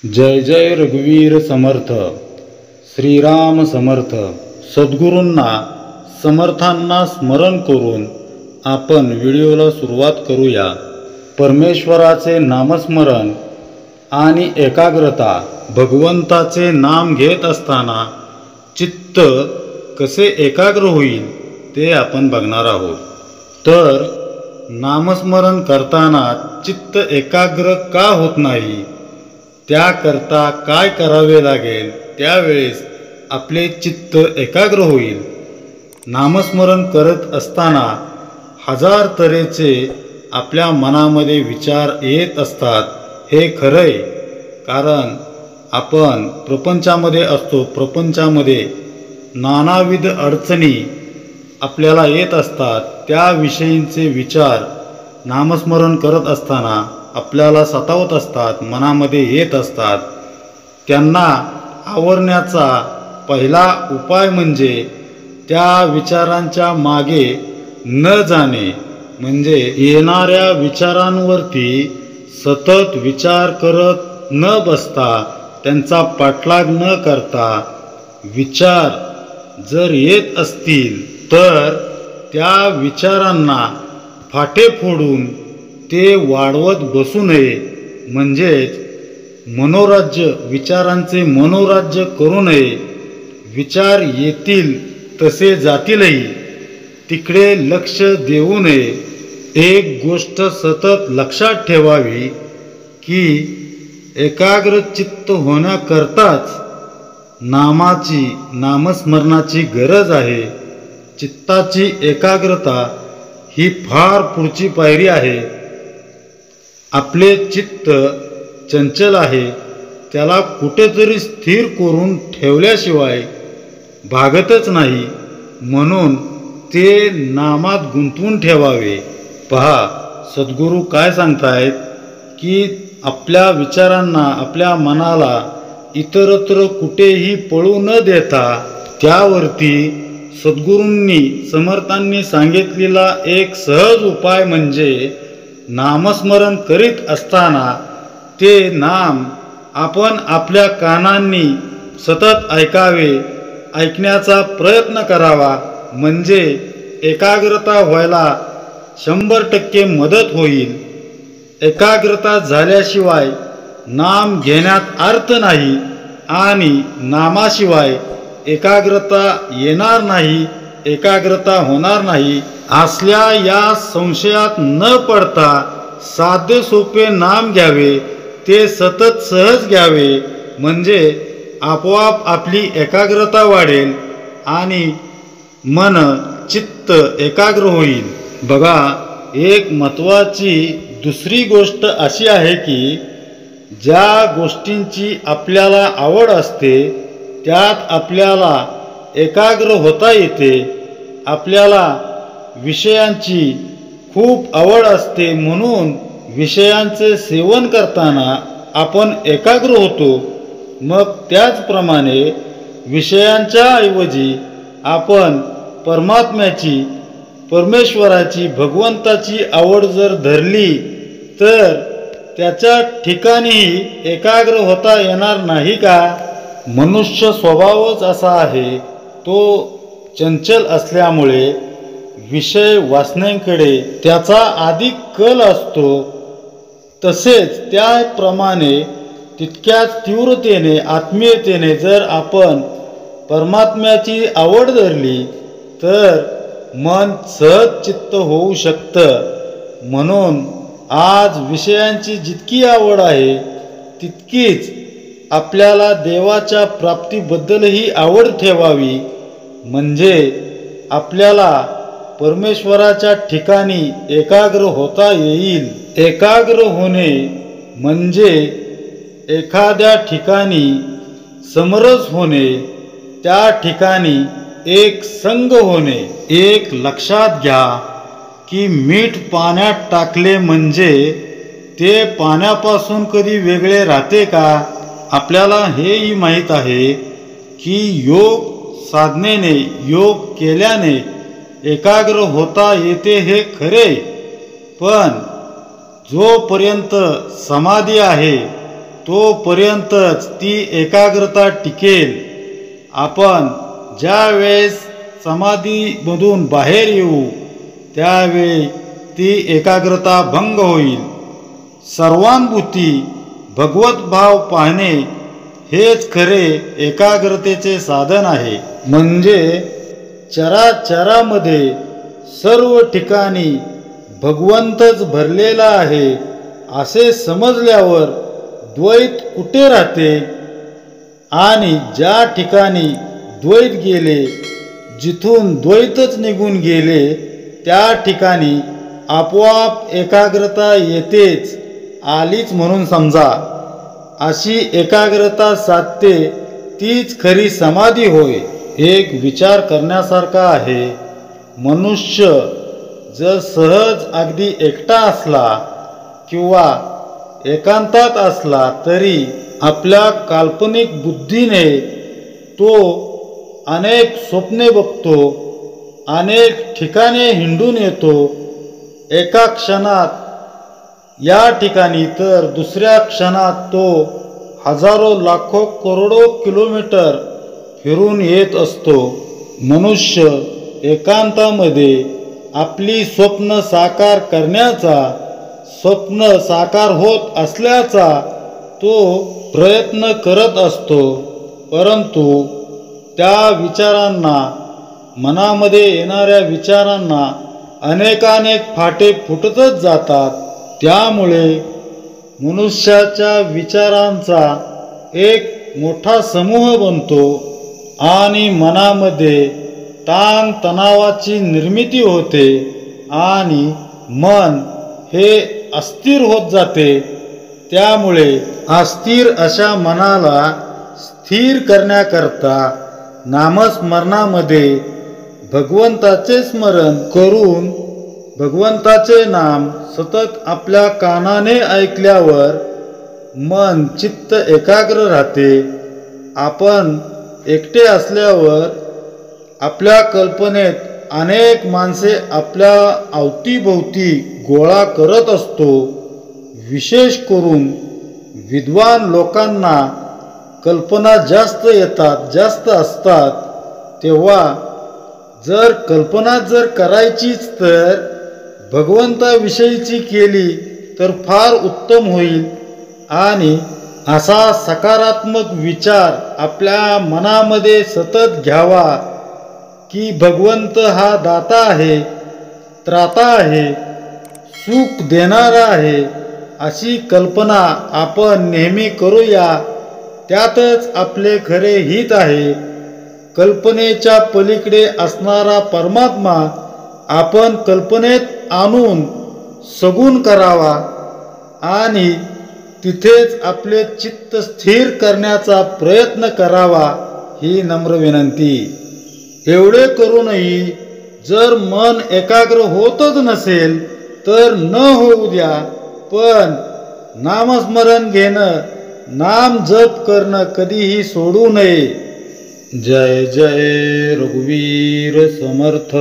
जय जय रघुवीर समर्थ. श्रीराम समर्थ. सद्गुरूंना समर्थांना स्मरण करून आपण व्हिडिओला सुरुवात करूया. परमेश्वराचे नामस्मरण आणि एकाग्रता. भगवंताचे नाम घेत असताना चित्त कसे एकाग्र होईल ते आपण बघणार आहोत. तर नामस्मरण करताना चित्त एकाग्र का होत नाही, त्याकरता काय करावे लागेल, त्यावेळेस आपले चित्त एकाग्र होईल. नामस्मरण करत असताना हजार तऱ्हेचे आपल्या मनामध्ये विचार येत असतात, हे खरंय. कारण आपण प्रपंचामध्ये असतो. प्रपंचामध्ये नानाविध अडचणी आपल्याला येत असतात. त्याविषयींचे विचार नामस्मरण करत असताना आपल्याला सतावत असतात, मनामध्ये येत असतात. त्यांना आवरण्याचा पहिला उपाय म्हणजे त्या विचारांच्या मागे न जाणे. म्हणजे येणाऱ्या विचारांवरती सतत विचार करत न बसता, त्यांचा पाठलाग न करता, विचार जर येत असतील तर त्या विचारांना फाटे फोडून ते वाढवत बसू नये. म्हणजेच मनोराज्य, विचारांचे मनोराज्य करू नये. विचार येतील तसे जातीलही, तिकडे लक्ष देऊ नये. एक गोष्ट सतत लक्षात ठेवावी की एकाग्र चित्त होण्याकरताच नामस्मरणाची गरज आहे. चित्ताची एकाग्रता ही फार पुढची पायरी आहे. आपले चित्त चंचल आहे, त्याला कुठेतरी स्थिर करून ठेवल्याशिवाय भागतच नाही. म्हणून ते नामात गुंतवून ठेवावे. पहा, सद्गुरू काय सांगतायत की आपल्या विचारांना, आपल्या मनाला इतरत्र कुठेही पळू न देता त्यावरती सद्गुरूंनी, समर्थांनी सांगितलेला एक सहज उपाय म्हणजे नामस्मरण करीत असताना ते नाम आपण आपल्या कानांनी सतत ऐकावे, ऐकण्याचा प्रयत्न करावा. म्हणजे एकाग्रता व्हायला 100% मदत होईल. एकाग्रता झाल्याशिवाय नाम घेण्यात अर्थ नाही आणि नामाशिवाय एकाग्रता येणार नाही, एकाग्रता होणार नाही. असल्या या संशयात न पडता साधे सोपे नाम घ्यावे, ते सतत सहज घ्यावे. म्हणजे आपोआप आपली एकाग्रता वाढेल आणि मन, चित्त एकाग्र होईल. बघा, एक महत्त्वाची दुसरी गोष्ट अशी आहे की ज्या गोष्टींची आपल्याला आवड असते त्यात आपल्याला एकाग्र होता येते. आपल्याला विषयांची खूप आवड असते, म्हणून विषयांचे सेवन करताना आपण एकाग्र होतो. मग त्याचप्रमाणे विषयांच्या ऐवजी आपण परमात्म्याची, परमेश्वराची, भगवंताची आवड जर धरली तर त्याच्या ठिकाणीही एकाग्र होता येणार नाही का? मनुष्य स्वभावच असा आहे, तो चंचल असल्यामुळे विषय वासनेकडे त्याचा अधिक कल असतो. तसेच त्याप्रमाणे तितक्याच तीव्रतेने, आत्मीयतेने जर आपण परमात्म्याची आवड धरली तर मन सहज चित्त होऊ शकतं. म्हणून आज विषयांची जितकी आवड आहे तितकीच आपल्याला देवाच्या प्राप्तीबद्दलही आवड ठेवावी. म्हणजे आपल्याला परमेश्वराच्या ठिकाणी एकाग्र होता येईल. एकाग्र होणे म्हणजे एखाद्या ठिकाणी समरस होणे, त्या ठिकाणी एक संग होणे. एक लक्षात घ्या की मीठ पाण्यात टाकले म्हणजे ते पाण्यापासून कधी वेगळे राहते का? आपल्याला हेही माहीत आहे की योग साधनेने, योग केल्याने एकाग्र होता येते, हे खरे. पण जोपर्यंत समाधी आहे तोपर्यंतच ती एकाग्रता टिकेल. आपण ज्या वेळेस समाधीमधून बाहेर येऊ त्यावेळी ती एकाग्रता भंग होईल. सर्वानुभूती भगवत भाव पाहणे हेच खरे एकाग्रतेचे साधन आहे. म्हणजे चराचरामध्ये सर्व ठिकाणी भगवंतच भरलेला आहे असे समजल्यावर द्वैत कुठे राहते. आणि ज्या ठिकाणी द्वैत गेले, जिथून द्वैतच निघून गेले त्या ठिकाणी आपोआप एकाग्रता येतेच, आलीच म्हणून समजा. अशी एकाग्रता साधते तीच खरी समाधी होय. एक विचार करण्यासारखा आहे. मनुष्य जर सहज अगदी एकटा असला किंवा एकांतात असला तरी आपल्या काल्पनिक बुद्धीने तो अनेक स्वप्ने बघतो, अनेक ठिकाणे हिंडून येतो. एका क्षणात या ठिकाणी तर दुसऱ्या क्षणात तो हजारो लाखो करोडो किलोमीटर फिरून येत असतो. मनुष्य एकांतामध्ये आपली स्वप्न साकार करण्याचा, स्वप्न साकार होत असल्याचा तो प्रयत्न करत असतो. परंतु त्या विचारांना, मनामध्ये येणाऱ्या विचारांना अनेकानेक फाटे फुटतच जातात. त्यामुळे मनुष्याच्या विचारांचा एक मोठा समूह बनतो आणि मनामध्ये ताण तणावाची निर्मिती होते आणि मन हे अस्थिर होत जाते. त्यामुळे अस्थिर अशा मनाला स्थिर करण्याकरता नामस्मरणामध्ये भगवंताचे स्मरण करून भगवंताचे नाम सतत आपल्या कानाने ऐकल्यावर मन चित्त एकाग्र राहते. आपण एकटे असल्यावर आपल्या कल्पनेत अनेक माणसे आपल्या अवतीभोवती गोळा करत असतो. विशेष करून विद्वान लोकांना कल्पना जास्त येतात, जास्त असतात. तेव्हा जर कल्पना जर करायचीच तर भगवंताविषयीची केली तर फार उत्तम होईल. आणि असा सकारात्मक विचार आपल्या मनामध्ये सतत घ्यावा की भगवंत हा दाता आहे, त्राता आहे, सुख देणारा आहे. अशी कल्पना आपण नेहमी करूया. त्यातच आपले खरे हित आहे. कल्पनेच्या पलीकडे असणारा परमात्मा आपण कल्पनेत आणून सगुण करावा आणि तिथेच आपले चित्त स्थिर करण्याचा प्रयत्न करावा, ही नम्र विनंती. एवढे करूनही जर मन एकाग्र होतच नसेल तर न होऊ द्या, पण नामस्मरण घेणं, नाम जप करणं कधीही सोडू नये. जय जय रघुवीर समर्थ.